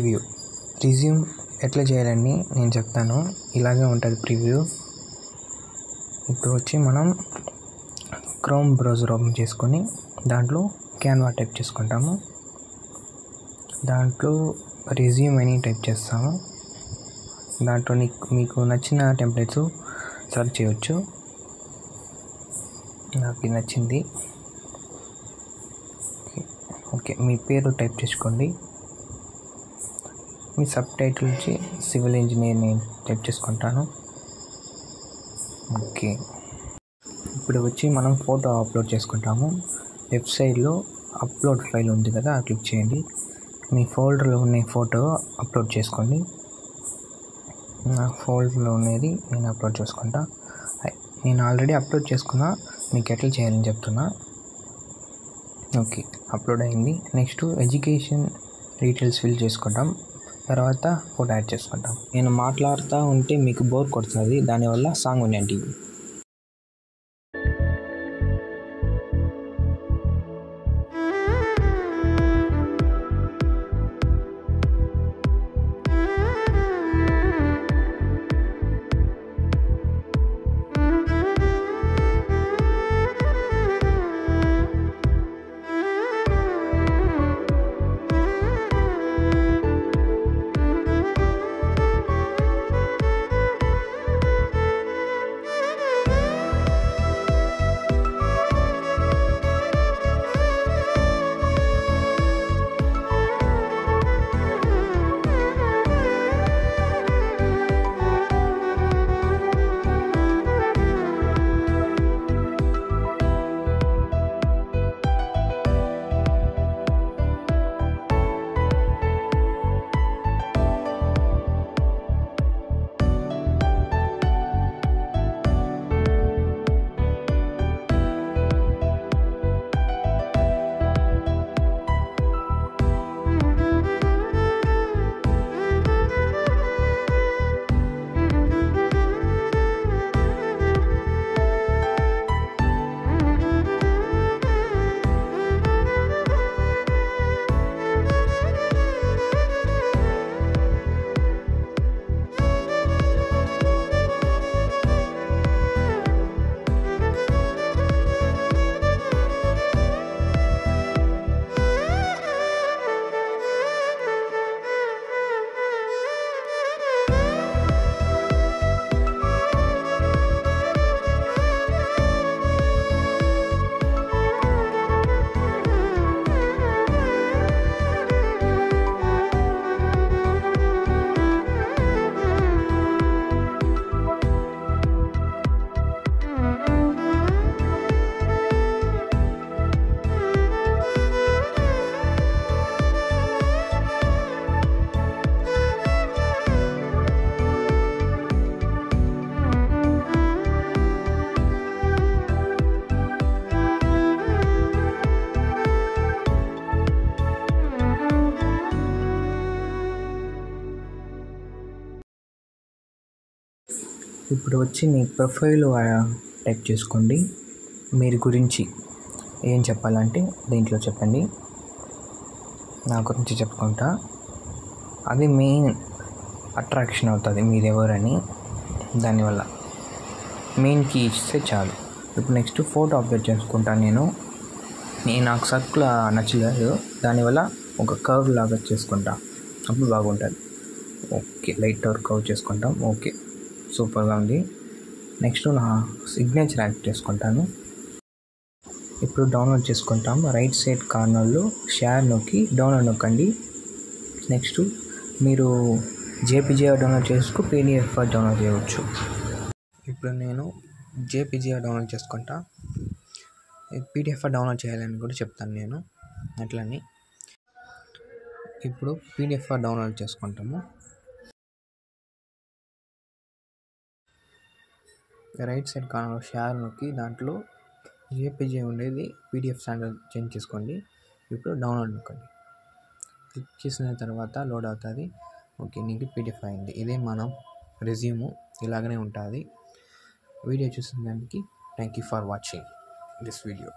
Preview resume ఎట్లా చేయాలని నేను చెప్తాను. ఇలాగే ఉంటుంది ప్రివ్యూ. ఇప్పుడు వచ్చి మనం క్రోమ్ బ్రౌజర్ ఓపెన్ చేసుకొని దాంట్లో క్యాన్వా టైప్ చేసుకుంటాము. దాంట్లో రిజ్యూమ్ అని టైప్ చేస్తాము. దాంట్లో మీకు నచ్చిన టెంప్లెట్స్ సెలెక్ట్ చేయవచ్చు. నాకు ఇది నచ్చింది. ఓకే, మీ పేరు టైప్ చేసుకోండి. మీ సబ్ టైటిల్ వచ్చి సివిల్ ఇంజనీర్ నేను టైప్ చేసుకుంటాను. ఓకే, ఇప్పుడు వచ్చి మనం ఫోటో అప్లోడ్ చేసుకుంటాము. లెఫ్ట్ సైడ్లో అప్లోడ్ ఫైల్ ఉంది కదా, క్లిక్ చేయండి. మీ ఫోల్డర్లో ఉన్న ఫోటో అప్లోడ్ చేసుకోండి. నా ఫోల్డర్లో ఉన్నది నేను అప్లోడ్ చేసుకుంటా. నేను ఆల్రెడీ అప్లోడ్ చేసుకున్నా, మీకు ఎట్లా చేయాలని చెప్తున్నా. ఓకే, అప్లోడ్ అయింది. నెక్స్ట్ ఎడ్యుకేషన్ డీటెయిల్స్ ఫిల్ చేసుకుంటాం. తర్వాత ఫోటో యాడ్ చేసుకుంటాం. నేను మాట్లాడుతూ ఉంటే మీకు బోర్ కొడుతుంది, దానివల్ల సాంగ్ వినండి. ఇప్పుడు వచ్చి మీ ప్రొఫైల్ టైప్ చేసుకోండి. మీరు గురించి ఏం చెప్పాలంటే దీంట్లో చెప్పండి. నా గురించి చెప్పుకుంటా, అది మెయిన్ అట్రాక్షన్ అవుతుంది మీరెవరని. దానివల్ల మెయిన్ కీ ఇస్తే చాలు. ఇప్పుడు నెక్స్ట్ ఫోటో అప్లోడ్ చేసుకుంటాను. నేను నాకు సర్కిల్ నచ్చలేదు, దానివల్ల ఒక కర్వ్ లాగా చేసుకుంటా, అప్పుడు బాగుంటుంది. ఓకే, లైట్ కర్వ్ చేసుకుంటాం. ఓకే, సూపర్గా ఉంది. నెక్స్ట్ నా సిగ్నేచర్ యాడ్ చేసుకుంటాను. ఇప్పుడు డౌన్లోడ్ చేసుకుంటాం. రైట్ సైడ్ కార్నర్లో షేర్ నొక్కి డౌన్లోడ్ నొక్కండి. నెక్స్ట్ మీరు జేపీజీ డౌన్లోడ్ చేసుకు పీడిఎఫ్ డౌన్లోడ్ చేయవచ్చు. ఇప్పుడు నేను జేపీజీ డౌన్లోడ్ చేసుకుంటా. పీడిఎఫ్ డౌన్లోడ్ చేయాలని కూడా చెప్తాను నేను అట్లని. ఇప్పుడు పీడిఎఫ్ డౌన్లోడ్ చేసుకుంటాము. రైట్ సైడ్ కార్నర్లో షేర్ నొక్కి దాంట్లో జేపీజీ ఉండేది పీడిఎఫ్ స్టాండర్డ్ చేంజ్ చేసుకోండి. ఇప్పుడు డౌన్లోడ్ నొక్కండి. క్లిక్ చేసిన తర్వాత లోడ్ అవుతుంది. ఓకే, నీకు పీడిఎఫ్ అయింది. ఇదే మనం రెజ్యూమ్, ఇలాగనే ఉంటుంది. వీడియో చూసిన దానికి thank you for watching this video.